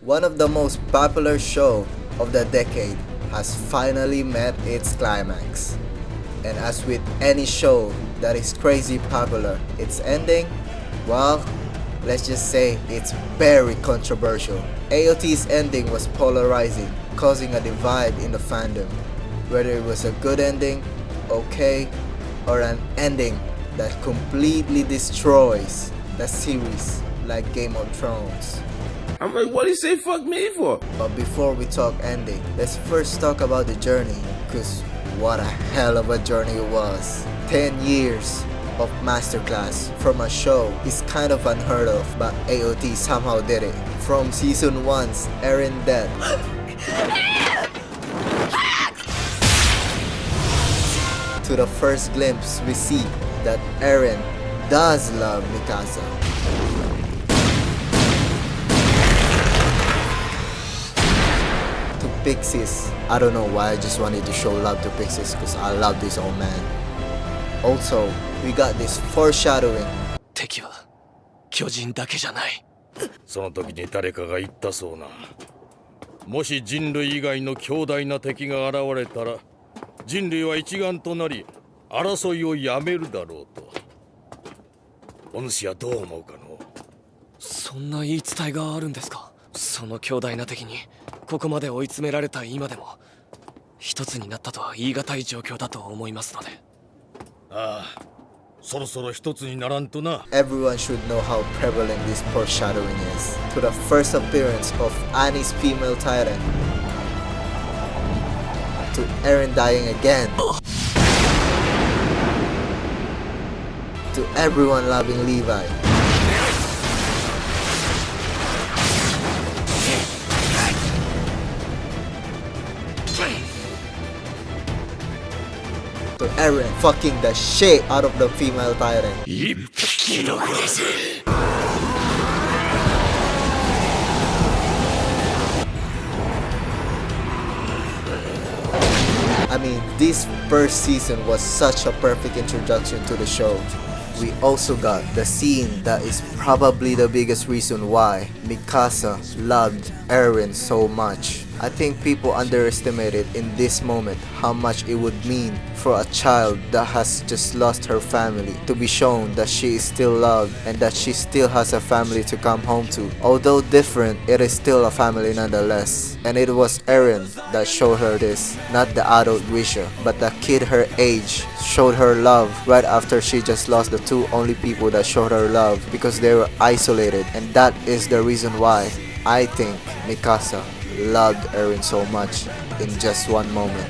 One of the most popular shows of the decade has finally met its climax. And as with any show that is crazy popular, its ending, well, let's just say it's very controversial. AOT's ending was polarizing, causing a divide in the fandom, whether it was a good ending, okay, or an ending that completely destroys the series like Game of Thrones. I'm like, what do you say fuck me for? But before we talk ending, let's first talk about the journey, cause what a hell of a journey it was. 10 years of masterclass from a show is kind of unheard of, but AOT somehow did it. From season 1's Eren death to the first glimpse we see that Eren does love Mikasa. To Pixies, I don't know why I just wanted to show love to Pixies because I love this old man. Also, we got this foreshadowing. 敵は巨人だけじゃない。その時に誰かが言ったそうな。もし人類以外の強大な敵が現れたら、人類は一丸となり争いをやめるだろうと。お主はどう思うかの？そんな言い伝えがあるんですか。その強大な敵にここまで追い詰められた今でも一つになったとは言い難い状況だと思いますので。ああ、そろそろ一つにならんとな。Everyone should know how prevalent this foreshadowing is. To the first appearance of Annie's female titan. To Eren dying again. To everyone loving Levi. To Eren fucking the shit out of the female titan. I mean, this first season was such a perfect introduction to the show. We also got the scene that is probably the biggest reason why Mikasa loved Eren so much. I think people underestimated in this moment how much it would mean for a child that has just lost her family to be shown that she is still loved and that she still has a family to come home to. Although different, it is still a family nonetheless. And it was Eren that showed her this, not the adult Grisha, but the kid her age showed her love right after she just lost the two only people that showed her love because they were isolated. And that is the reason why I think Mikasa loved Eren so much in just one moment.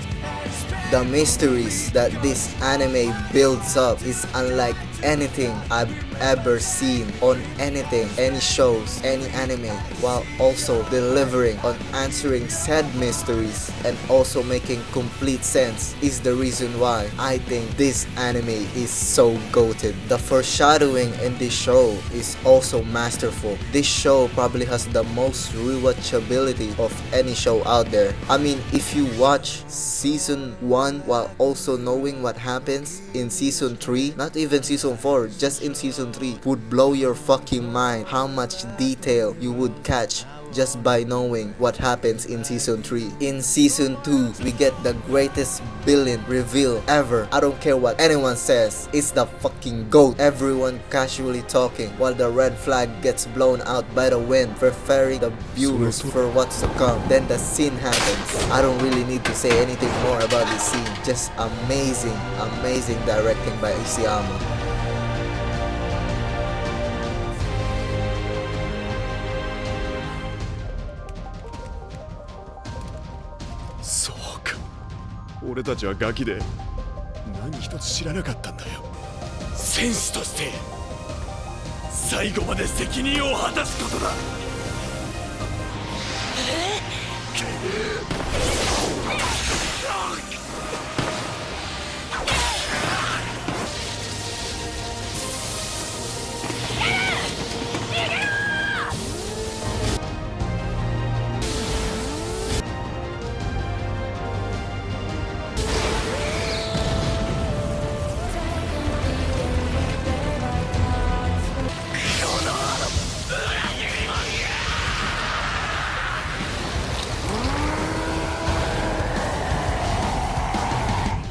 The mysteries that this anime builds up is unlike anything I've ever seen on anything, any shows, any anime, while also delivering on answering said mysteries and also making complete sense is the reason why I think this anime is so goated. The foreshadowing in this show is also masterful. This show probably has the most rewatchability of any show out there. I mean, if you watch season 1 while also knowing what happens in season 3, not even season 4, just in season 3, would blow your fucking mind how much detail you would catch just by knowing what happens in season 3. In season 2, we get the greatest villain reveal ever. I don't care what anyone says, it's the fucking GOAT. Everyone casually talking while the red flag gets blown out by the wind, preparing the viewers for what's to come. Then the scene happens. I don't really need to say anything more about this scene. Just amazing, amazing directing by Isayama. そうか、俺たちはガキで何一つ知らなかったんだよ。戦士として最後まで責任を果たすことだ。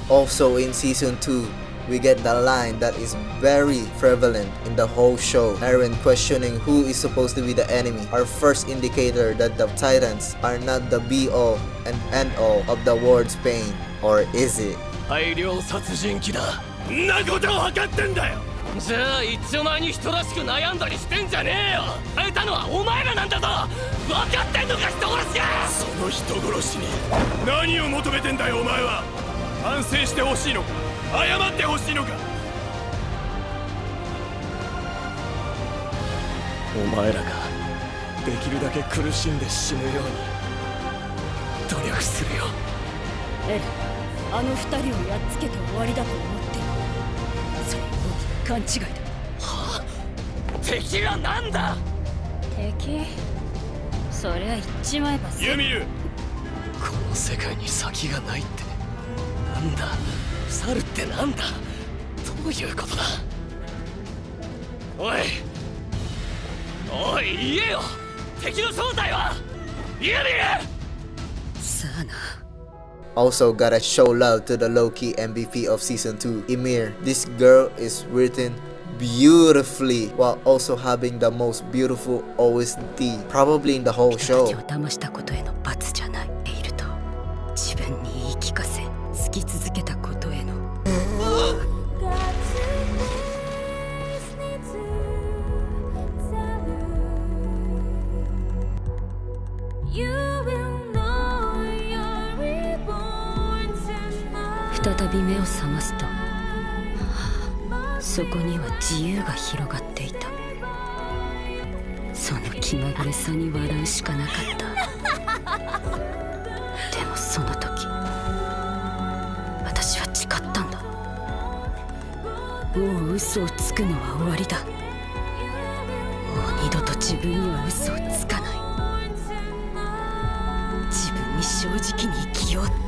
Also in season 2, we get the line that is very prevalent in the whole show. Eren questioning who is supposed to be the enemy. Our first indicator that the Titans are not the be-all and end-all of the world's pain. Or is it? 大量殺人鬼だ。んなことを分かってんだよ。じゃあ一丁前に人らしく悩んだりしてんじゃねえよ。変えたのはお前らなんだぞ。分かってんのか人殺しが。その人殺しに何を求めてんだよお前は。反省してほしいのか謝ってほしいのか。お前らができるだけ苦しんで死ぬように努力するよ。エレン、あの二人をやっつけて終わりだと思ってる。それ大きな勘違いだ。はあ、敵がなんだ。敵？そりゃ言っちまえばユミル、この世界に先がないってなんだ。猿ってなんだ。どういうことだ。おいおい言えよ。敵の正体はユミル。さあな。Also gotta show love to the low-key MVP of season 2, Ymir. This girl is written beautifully while also having the most beautiful OST probably in the whole 人 show. たちを騙したことへの罰じゃない。エイルと自分に言い聞かせ好き続けたことへの。再び目を覚ますとそこには自由が広がっていた。その気まぐれさに笑うしかなかった。でもその時私は誓ったんだ。もう嘘をつくのは終わりだ。もう二度と自分には嘘をつかない。自分に正直に生きようって。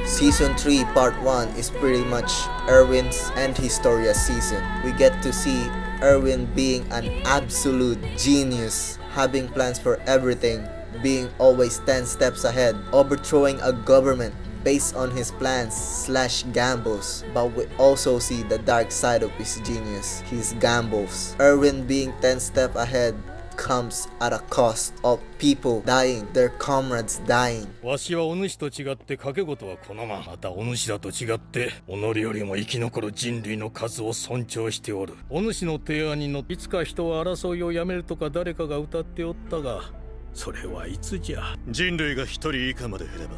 Season 3 Part 1 is pretty much Erwin's and Historia's season. We get to see Erwin being an absolute genius, having plans for everything, being always 10 steps ahead, overthrowing a government based on his plans / gambles. But we also see the dark side of his genius, his gambles. Erwin being 10 steps ahead comes at a cost of people dying, their comrades dying. わしはお主と違って賭け事は好まん。またお主らと違って己よりも生き残る人類の数を尊重しておる。お主の提案にのいつか人は争いをやめるとか誰かが歌っておったが、それはいつじゃ。人類が一人以下まで減れば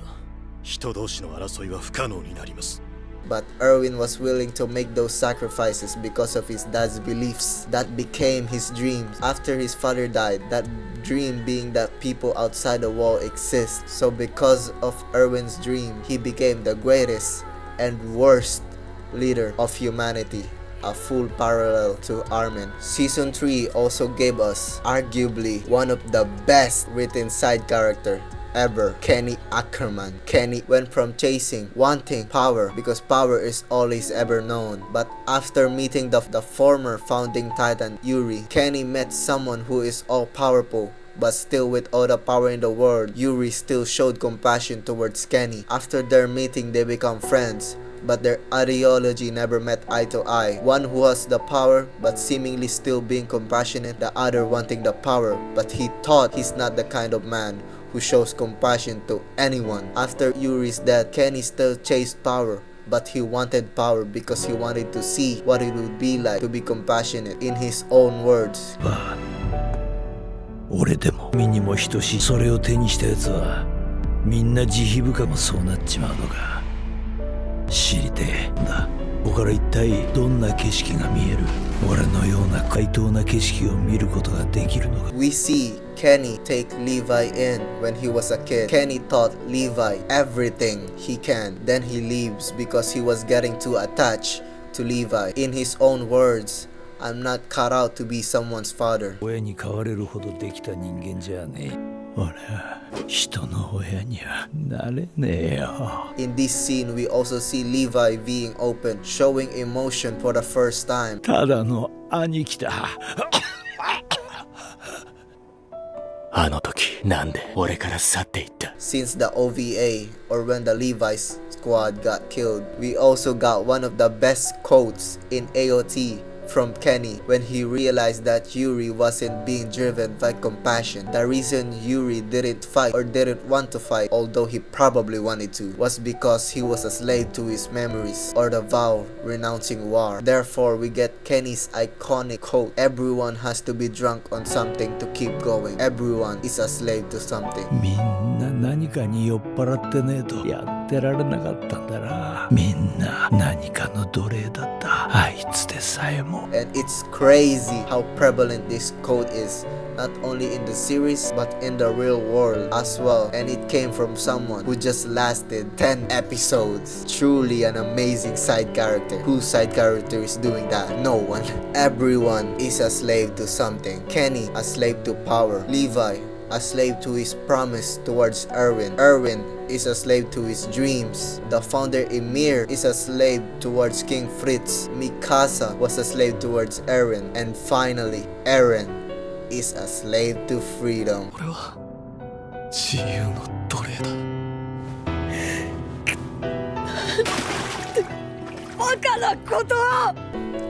人同士の争いは不可能になります。But Erwin was willing to make those sacrifices because of his dad's beliefs. That became his dreams. After his father died, that dream being that people outside the wall exist. So because of Erwin's dream, he became the greatest and worst leader of humanity. A full parallel to Armin. Season 3 also gave us arguably one of the best written side character ever, Kenny Ackerman. Kenny went from chasing, wanting power because power is all he's ever known. But after meeting the former founding titan Yuri, Kenny met someone who is all powerful. But still with all the power in the world, Yuri still showed compassion towards Kenny. After their meeting, they become friends. But their ideology never met eye to eye. One who has the power but seemingly still being compassionate, the other wanting the power but he thought he's not the kind of man who shows compassion to anyone. After Yuri's death, Kenny still chased power, but he wanted power because he wanted to see what it would be like to be compassionate. In his own words, 俺でも君にも等しい。それを手にしたやつはみんな慈悲深くそうなっちまうのか。知りてえんだ。ここから一体どんな景色が見える。俺のような怪盗な景色を見ることができるのか。 we see Kenny take Levi in when he was a kid. Kenny taught Levi everything he can. Then he leaves because he was getting too attached to Levi. In his own words, I'm not cut out to be someone's father. 親に変われるほどできた人間じゃねえ。俺は人の親にはなれねえよ。 In this scene, we also see Levi being open, showing emotion for the first time. ただの兄貴だ。あの時なんで俺から去っていった？ Since the OVA, or when the Levi's squad got killed, we also got one of the best quotes in AOT from Kenny when he realized that Yuri wasn't being driven by compassion. The reason Yuri didn't fight or didn't want to fight, although he probably wanted to, was because he was a slave to his memories or the vow renouncing war. Therefore, we get Kenny's iconic quote, "Everyone has to be drunk on something to keep going. Everyone is a slave to something." みんな何かに酔っ払ってねえとやってられなかったんだな。みんな何かの奴隷だった。あいつでさえも。And it's crazy how prevalent this quote is, not only in the series but in the real world as well. And it came from someone who just lasted 10 episodes. Truly an amazing side character. Whose side character is doing that? No one. Everyone is a slave to something. Kenny, a slave to power. Levi, a slave to his promise towards Erwin. Erwin is a slave to his dreams. The founder Emir is a slave towards King Fritz. Mikasa was a slave towards Eren. And finally, Eren is a slave to freedom. 俺は自由の奴隷だ。バカなことを。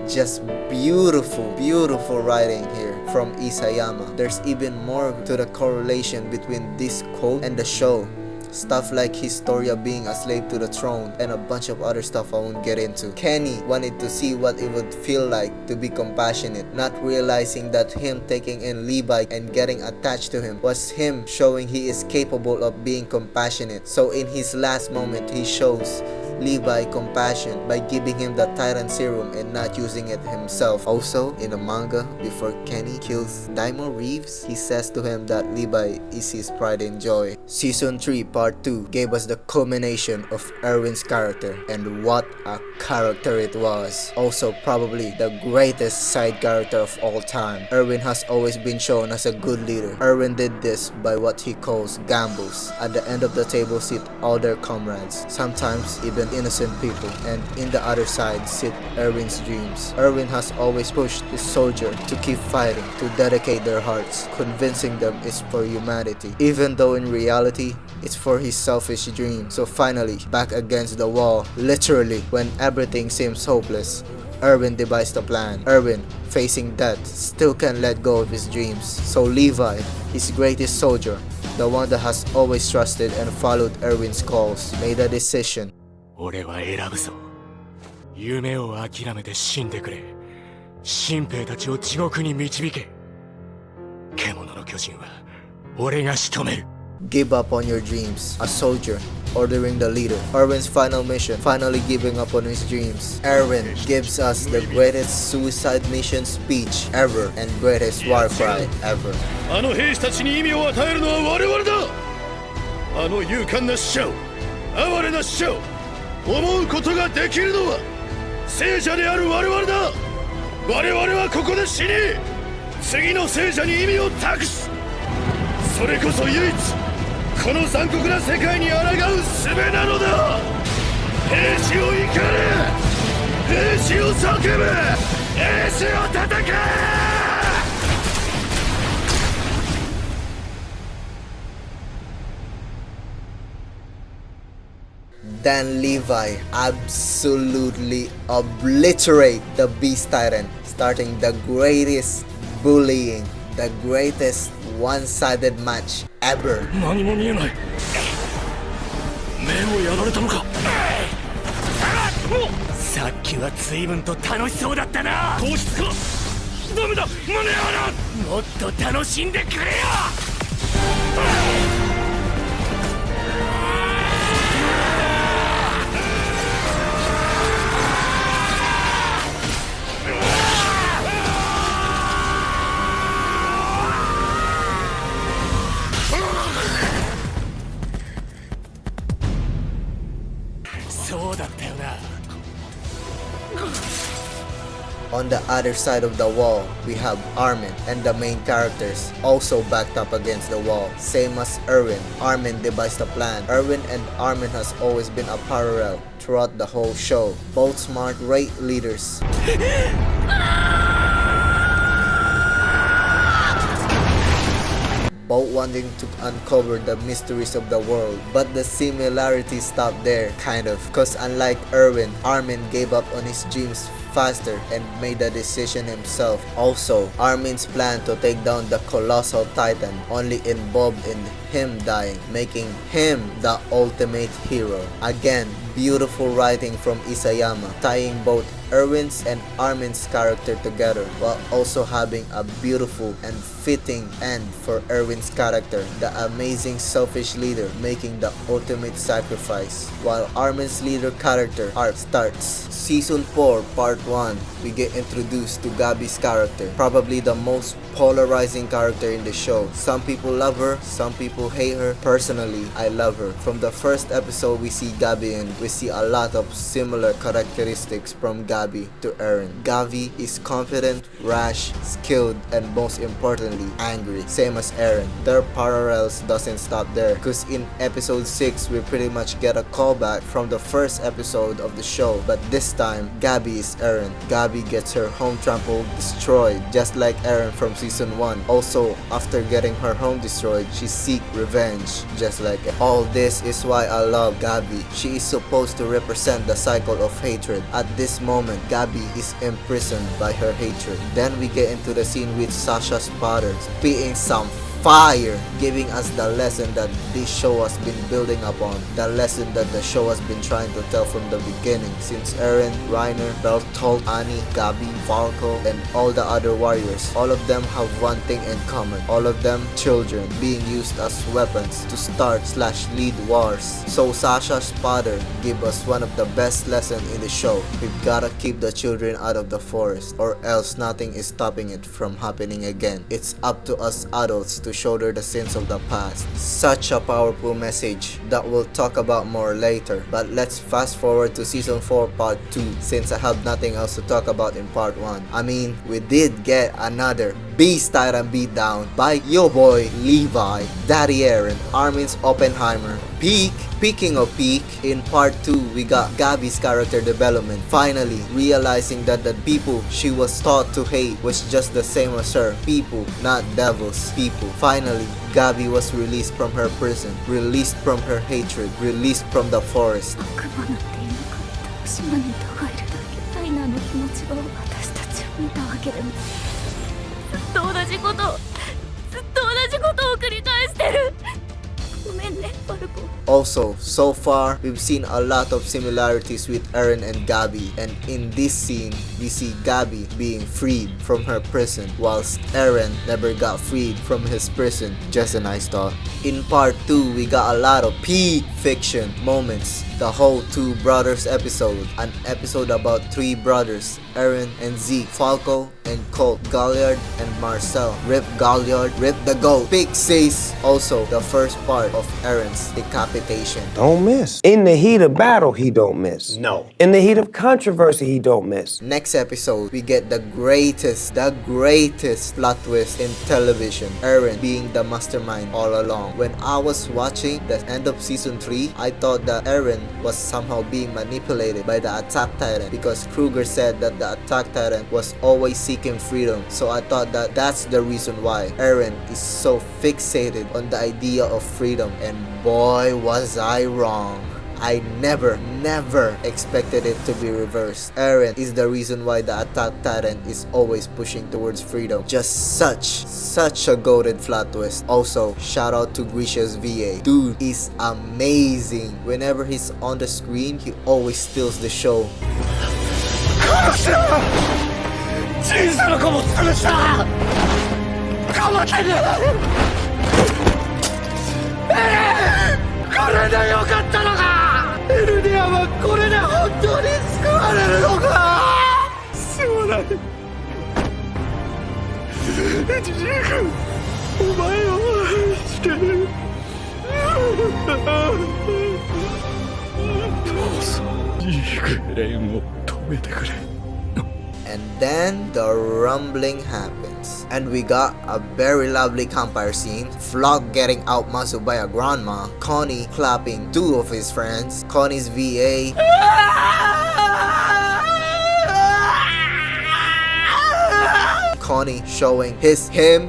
Just beautiful writing here from Isayama. There's even more to the correlation between this quote and the show. Stuff like his story of being a slave to the throne and a bunch of other stuff I won't get into. Kenny wanted to see what it would feel like to be compassionate, not realizing that him taking in Levi and getting attached to him was him showing he is capable of being compassionate. So in his last moment, he shows Levi compassion by giving him the Tyrant Serum and not using it himself. Also, in the manga, before Kenny kills Daimon Reeves, he says to him that Levi is his pride and joy. Season 3 Part 2 gave us the culmination of Erwin's character, and what a character it was. Also, probably the greatest side character of all time. Erwin has always been shown as a good leader. Erwin did this by what he calls gambles. At the end of the table sit all their comrades, sometimes even innocent people, and in the other side sit Erwin's dreams. Erwin has always pushed his soldier to keep fighting, to dedicate their hearts, convincing them it's for humanity, even though in reality it's for his selfish dream. So finally, back against the wall, literally, when everything seems hopeless, Erwin devised a plan. Erwin, facing death, still can't let go of his dreams. So Levi, his greatest soldier, the one that has always trusted and followed Erwin's calls, made a decision. 俺は選ぶぞ。夢を諦めて死んでくれ。新兵たちを地獄に導け。獣の巨人は俺が仕留める。Give up on your dreams. A soldier ordering the leader. Erwin's final mission, finally giving up on his dreams. Erwin gives us the greatest suicide mission speech ever and greatest war cry ever. あの兵士たちに意味を与えるのは我々だ。あの勇敢な死者を、哀れな死者を思うことができるのは聖者である我々だ。我々はここで死に、次の聖者に意味を託す。それこそ唯一この残酷な世界に抗う術なのだ。兵士を怒れ、兵士を叫べ、兵士を叩け。Then Levi absolutely obliterate the Beast Titan, starting the greatest bullying, the greatest one-sided match ever. 何も見えない。目をやられたのか。さっきは随分と楽しそうだったな。糖質か。ダメだ、胸あら。もっと楽しんでくれよ。そうだったよな。On the other side of the wall, we have Armin and the main characters also backed up against the wall. Same as Erwin, Armin devised a plan. Erwin and Armin has always been a parallel throughout the whole show. Both smart, great leaders. both wanting to uncover the mysteries of the world. But the similarities stop there, kind of, cause unlike Erwin, Armin gave up on his dreams faster and made the decision himself. Also, Armin's plan to take down the colossal titan only involved in him dying, making him the ultimate hero. Again, beautiful writing from Isayama, tying both Erwin's and Armin's character together while also having a beautiful and fitting end for Erwin's character, the amazing selfish leader making the ultimate sacrifice, while Armin's leader character arc starts. Season 4 Part 1, we get introduced to Gabi's character, probably the most polarizing character in the show. Some people love her, some people hate her. Personally, I love her. From the first episode we see Gabi in, we see a lot of similar characteristics from Gabi to Eren. Gabi is confident, rash, skilled, and most importantly, angry, same as Eren. Their parallels doesn't stop there, because in episode 6 we pretty much get a callback from the first episode of the show, but this time Gabi is Eren. Gabi gets her home trampled, destroyed, just like Eren from season 1. Also, after getting her home destroyed, she seeks revenge, just like Eren. All this is why I love Gabi. She is supposed to represent the cycle of hatred. At this moment, Gabi is imprisoned by her hatred. Then we get into the scene with Sasha's father spitting some fire, giving us the lesson that this show has been building upon, the lesson that the show has been trying to tell from the beginning, since Eren, Reiner, Bertolt, Annie, Gabi, Falco, and all the other warriors, all of them have one thing in common, all of them children being used as weapons to start/lead wars. So Sasha's father gave us one of the best lessons in the show. We've gotta keep the children out of the forest, or else nothing is stopping it from happening again. It's up to us adults to shoulder the sins of the past. Such a powerful message that we'll talk about more later. But let's fast forward to season 4 part 2, since I have nothing else to talk about in part 1. I mean, we did get another Beast Titan beatdown by your boy Levi, Daddy Eren, Armin's Oppenheimer, Peak. Speaking of Peak, in part 2 we got Gabi's character development, finally realizing that the people she was taught to hate was just the same as her, people, not devils, people. Finally, Gabi was released from her prison, released from her hatred, released from the forest. 悪魔なんていなかった。島に人がいるだけ。ライナーの気持ちを私たちは見たわけでも。ずっと同じことを繰り返してる。ごめんね、ファルコ。Also, so far, we've seen a lot of similarities with Eren and Gabi, and in this scene, we see Gabi being freed from her prison, whilst Eren never got freed from his prison. Just a nice thought. In part 2, we got a lot of peak fiction moments. The whole Two Brothers episode, an episode about three brothers, Eren and Zeke, Falco and Colt, Galliard and Marcel. Rip Galliard, rip the GOAT. Big Sis. Also, the first part of Eren's decapitation. Don't miss. In the heat of battle, he don't miss. No. In the heat of controversy, he don't miss. Next episode, we get the greatest plot twist in television. Eren being the mastermind all along. When I was watching the end of season 3, I thought that Eren was somehow being manipulated by the Attack Titan, because Kruger said that the Attack Titan was always seeking freedom. So I thought that that's the reason why Eren is so fixated on the idea of freedom, and boy was I wrong. I never expected it to be reversed. Eren is the reason why the Attack Titan is always pushing towards freedom. Just such a goated plot twist. Also, shout out to Grisha's VA. Dude is amazing. Whenever he's on the screen, he always steals the show. And then the rumbling happens, and we got a very lovely campfire scene. Flock getting out muscled by a grandma, Connie clapping two of his friends, Connie's VA, Connie showing him,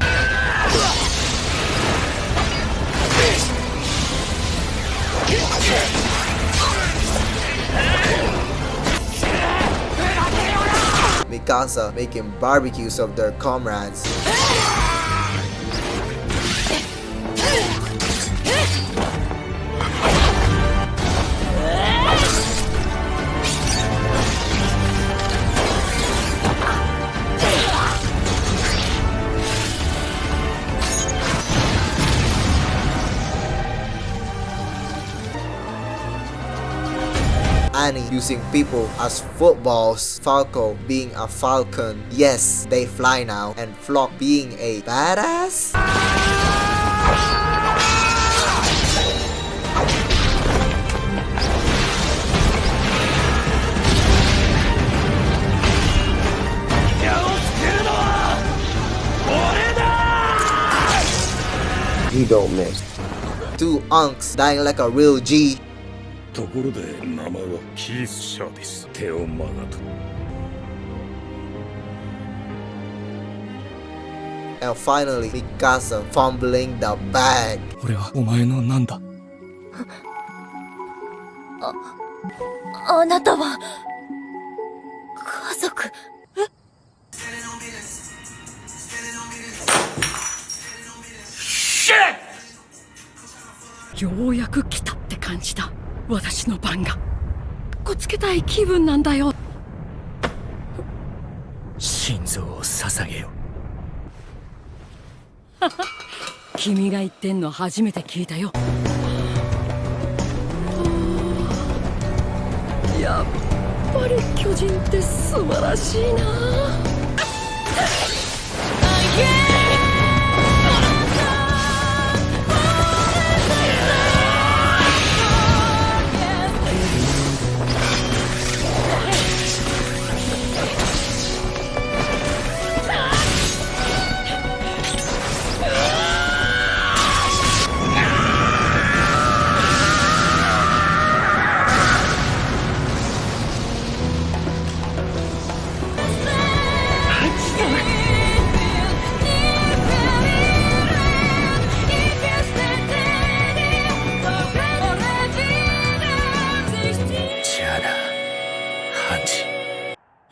Mikasa making barbecues of their comrades. Annie using people as footballs, Falco being a falcon, yes, they fly now, and Flock being a badass? He don't miss. Two unks dying like a real G. ところで名前はキース・シャーです。テオ・マガト。And finally, Mikasa fumbling the bag. 俺はお前のなんだ。あなたは家族。ようやく来たって感じだ。私の番が。こつけたい気分なんだよ。心臓を捧げよ。君が言ってんの初めて聞いたよ。やっぱり巨人って素晴らしいな。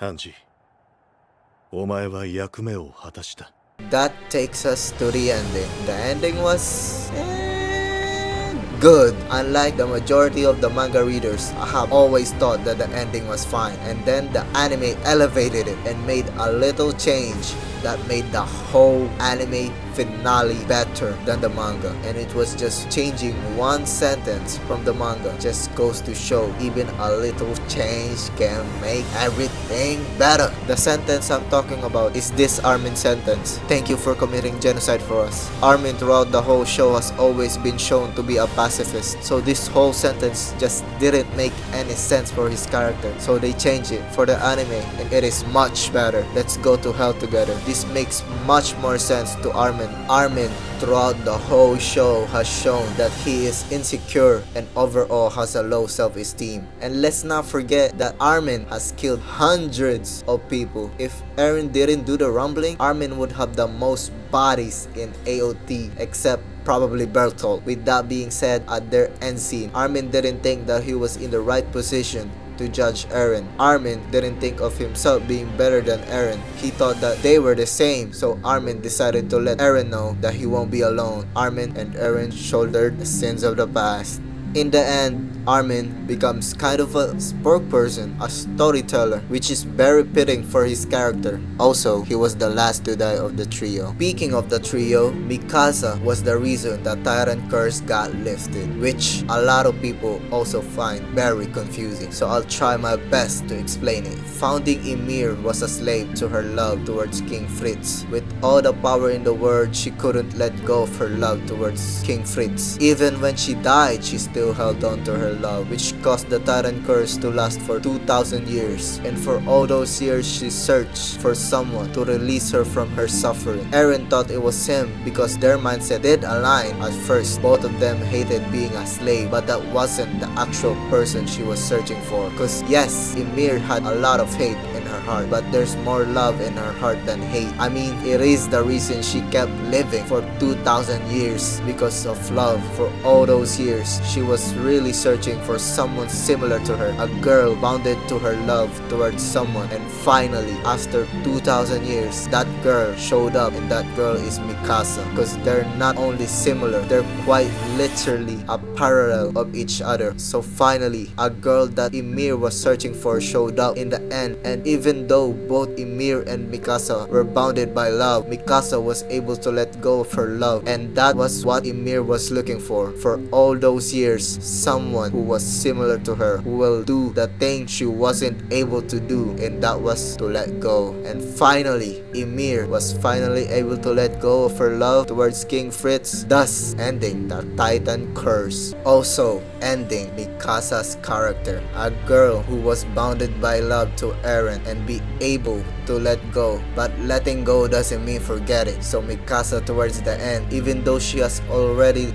ハンジ、お前は役目を果たした。 That takes us to the ending. The ending was good. Unlike the majority of the manga readers, I have always thought that the ending was fine, and then the anime elevated it and made a little change that made the whole anime finale better than the manga. And it was just changing one sentence from the manga. Just goes to show even a little change can make everything better. The sentence I'm talking about is this Armin sentence: "Thank you for committing genocide for us." Armin throughout the whole show has always been shown to be a pacifist, so this whole sentence just didn't make any sense for his character, so they changed it for the anime and it is much better. Let's go to hell together. This makes much more sense to Armin. Armin throughout the whole show has shown that he is insecure and overall has a low self-esteem. And let's not forget that Armin has killed hundreds of people. If Eren didn't do the rumbling, Armin would have the most bodies in AOT except probably Bertolt. With that being said, at their end scene, Armin didn't think that he was in the right position to judge Eren. Armin didn't think of himself being better than Eren. He thought that they were the same, so Armin decided to let Eren know that he won't be alone. Armin and Eren shouldered the sins of the past. In the end, Armin becomes kind of a spokesperson, a storyteller, which is very fitting for his character. Also, he was the last to die of the trio. Speaking of the trio, Mikasa was the reason that Tyrant Curse got lifted, which a lot of people also find very confusing, so I'll try my best to explain it. Founding Ymir was a slave to her love towards King Fritz. With all the power in the world, she couldn't let go of her love towards King Fritz. Even when she died, she still held on to her love, which caused the Tyrant Curse to last for 2,000 years. And for all those years, she searched for someone to release her from her suffering. Eren thought it was him because their mindset did align. At first, both of them hated being a slave, but that wasn't the actual person she was searching for. Cause yes, Ymir had a lot of hate in her heart, but there's more love in her heart than hate. I mean, it is the reason she kept living for 2,000 years, because of love. For all those years, she was really searching for someone similar to her, a girl bounded to her love towards someone. And finally, after 2,000 years, that girl showed up, and that girl is Mikasa. Because they're not only similar, they're quite literally a parallel of each other. So finally, a girl that Ymir was searching for showed up in the end. And even though both Ymir and Mikasa were bounded by love, Mikasa was able to let go of her love, and that was what Ymir was looking for all those years. Someone who was similar to her, who will do the thing she wasn't able to do, and that was to let go. And finally, Ymir was finally able to let go of her love towards King Fritz, thus ending the Titan curse. Also ending Mikasa's character, a girl who was bounded by love to Eren and be able to let go. But letting go doesn't mean forgetting. So Mikasa towards the end, even though she has already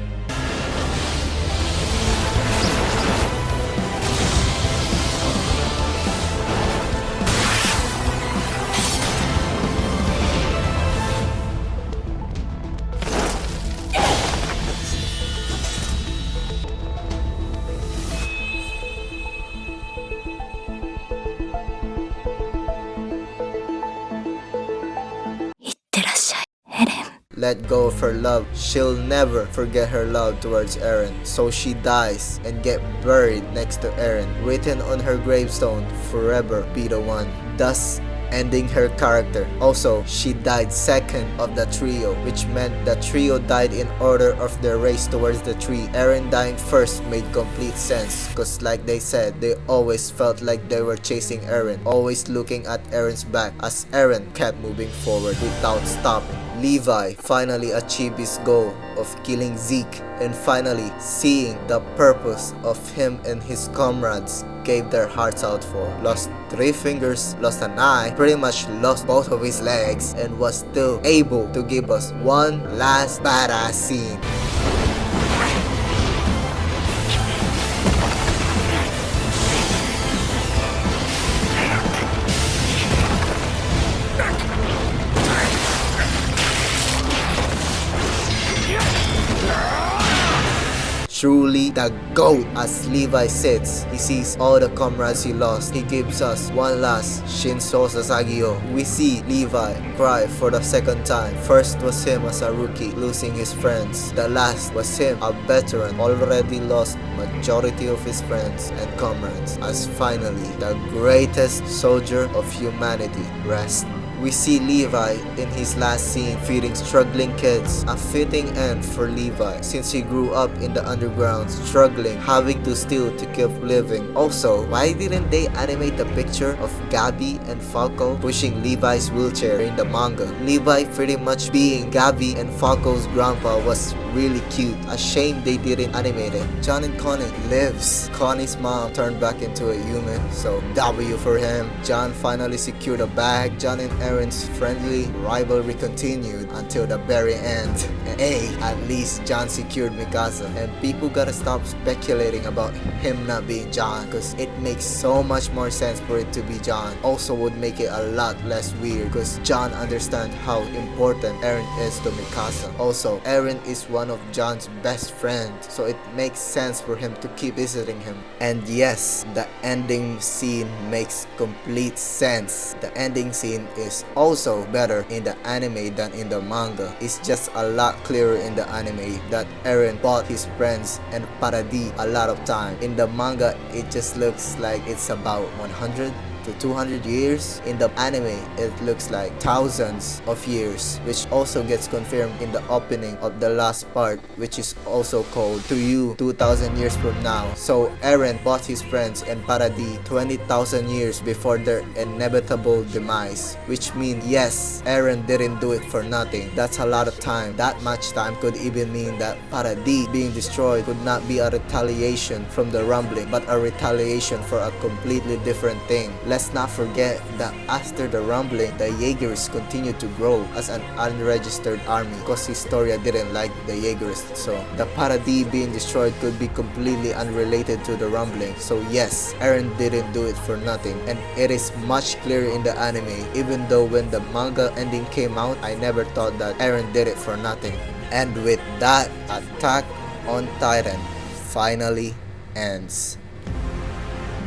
let go of her love, she'll never forget her love towards Eren. So she dies and get buried next to Eren, written on her gravestone, forever be the one, thus ending her character. Also, she died second of the trio, which meant the trio died in order of their race towards the tree. Eren dying first made complete sense, cause like they said, they always felt like they were chasing Eren, always looking at Eren's back as Eren kept moving forward without stopping. Levi finally achieved his goal of killing Zeke, and finally seeing the purpose of him and his comrades gave their hearts out for. Lost 3 fingers, lost an eye, pretty much lost both of his legs, and was still able to give us one last badass scene. Truly the GOAT. As Levi sits, he sees all the comrades he lost. He gives us one last Shinso Sasagio. We see Levi cry for the second time. First was him as a rookie, losing his friends. The last was him, a veteran, already lost majority of his friends and comrades, as finally the greatest soldier of humanity rests. We see Levi in his last scene feeding struggling kids, a fitting end for Levi since he grew up in the underground, struggling, having to steal to keep living. Also, why didn't they animate the picture of Gabi and Falco pushing Levi's wheelchair in the manga? Levi pretty much being Gabi and Falco's grandpa was really cute. A shame they didn't animate it. John and Connie lives. Connie's mom turned back into a human, so W for him. John finally secured a bag. John and Eren's friendly rivalry continued until the very end. And hey, at least John secured Mikasa. And people gotta stop speculating about him not being John, because it makes so much more sense for it to be John. Also would make it a lot less weird, because John understands how important Eren is to Mikasa. Also, Eren is one of John's best friends, so it makes sense for him to keep visiting him. And yes, the ending scene makes complete sense. The ending scene is also better in the anime than in the manga. It's just a lot clearer in the anime that Eren bought his friends and Paradis a lot of time. In the manga, it just looks like it's about 100 to 200 years. In the anime, it looks like thousands of years, which also gets confirmed in the opening of the last part, which is also called To You 2,000 years from now. So Eren bought his friends and Paradis 20,000 years before their inevitable demise, which means yes, Eren didn't do it for nothing. That's a lot of time. That much time could even mean that Paradis being destroyed could not be a retaliation from the rumbling, but a retaliation for a completely different thing. Let's not forget that after the rumbling, the Jaegers continued to grow as an unregistered army because Historia didn't like the Jaegers. So the Paradis being destroyed could be completely unrelated to the rumbling. So yes, Eren didn't do it for nothing, and it is much clearer in the anime, even though when the manga ending came out, I never thought that Eren did it for nothing. And with that, Attack on Titan finally ends.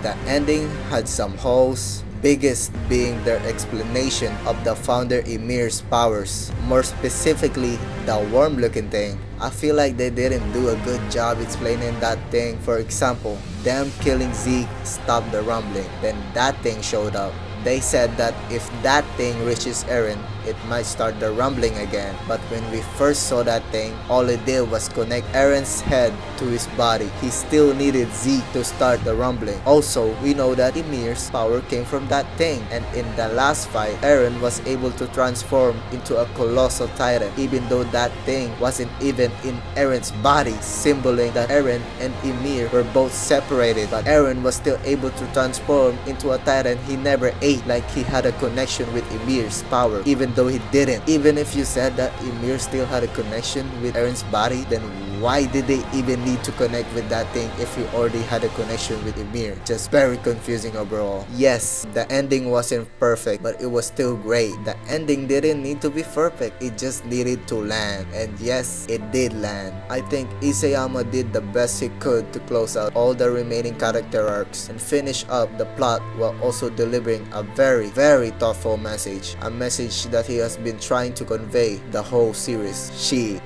The ending had some holes, biggest being their explanation of the founder Ymir's powers, more specifically the worm looking thing. I feel like they didn't do a good job explaining that thing. For example, them killing Zeke stopped the rumbling, then that thing showed up. They said that if that thing reaches Eren, it might start the rumbling again. But when we first saw that thing, all it did was connect Eren's head to his body. He still needed Zeke to start the rumbling. Also, we know that Ymir's power came from that thing. And in the last fight, Eren was able to transform into a colossal titan, even though that thing wasn't even in Eren's body, symboling that Eren and Ymir were both separated. But Eren was still able to transform into a titan he never ate, like he had a connection with Ymir's power, even though he didn't. Even if you said that Ymir still had a connection with Eren's body, then why did they even need to connect with that thing if he already had a connection with Ymir? Just very confusing overall. Yes, the ending wasn't perfect, but it was still great. The ending didn't need to be perfect, it just needed to land. And yes, it did land. I think Isayama did the best he could to close out all the remaining character arcs and finish up the plot while also delivering a very, very thoughtful message. A message that he has been trying to convey the whole series.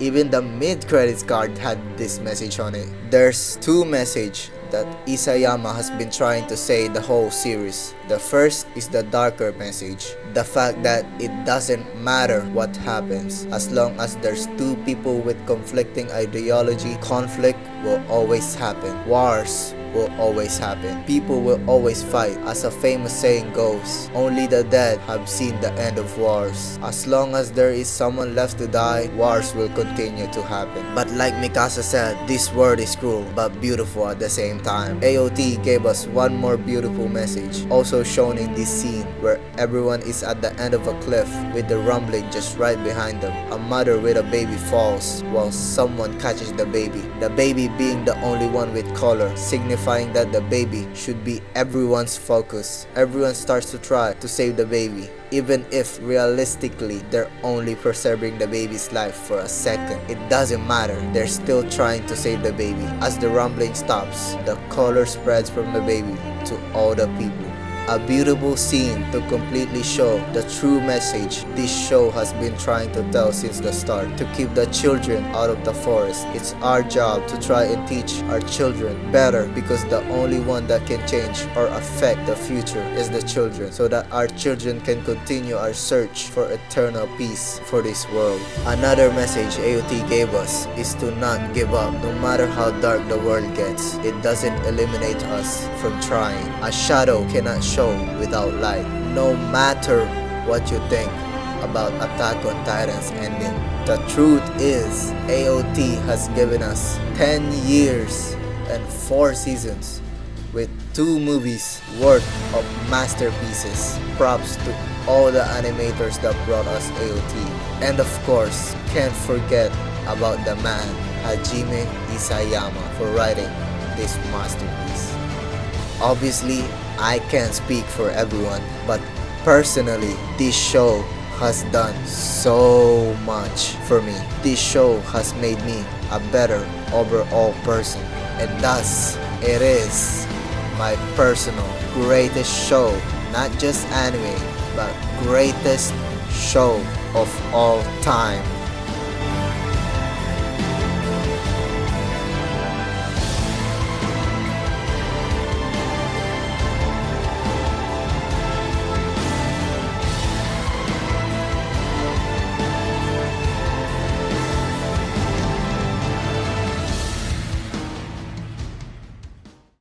Even the mid-credits card had this message on it. There's two messages that Isayama has been trying to say the whole series. The first is the darker message. The fact that it doesn't matter what happens. As long as there's two people with conflicting ideology, conflict will always happen. Wars will always happen. People will always fight. As a famous saying goes, only the dead have seen the end of wars. As long as there is someone left to die, wars will continue to happen. But like Mikasa said, this world is cruel but beautiful at the same time. AOT gave us one more beautiful message, also shown in this scene where everyone is at the end of a cliff with the rumbling just right behind them. A mother with a baby falls while someone catches the baby. The baby being the only one with color, signifying that the baby should be everyone's focus. Everyone starts to try to save the baby, even if realistically they're only preserving the baby's life for a second. It doesn't matter, they're still trying to save the baby. As the rumbling stops, the color spreads from the baby to all the people. A beautiful scene to completely show the true message this show has been trying to tell since the start. To keep the children out of the forest. It's our job to try and teach our children better, because the only one that can change or affect the future is the children, so that our children can continue our search for eternal peace for this world. Another message AOT gave us is to not give up. No matter how dark the world gets, it doesn't eliminate us from trying. A shadow cannot show without light. No matter what you think about Attack on Titan's ending, the truth is AOT has given us 10 years and 4 seasons with 2 movies worth of masterpieces. Props to all the animators that brought us AOT. And of course, can't forget about the man Hajime Isayama for writing this masterpiece. Obviously, I can't speak for everyone, but personally, this show has done so much for me. This show has made me a better overall person, and thus, it is my personal greatest show, not just anime, but greatest show of all time.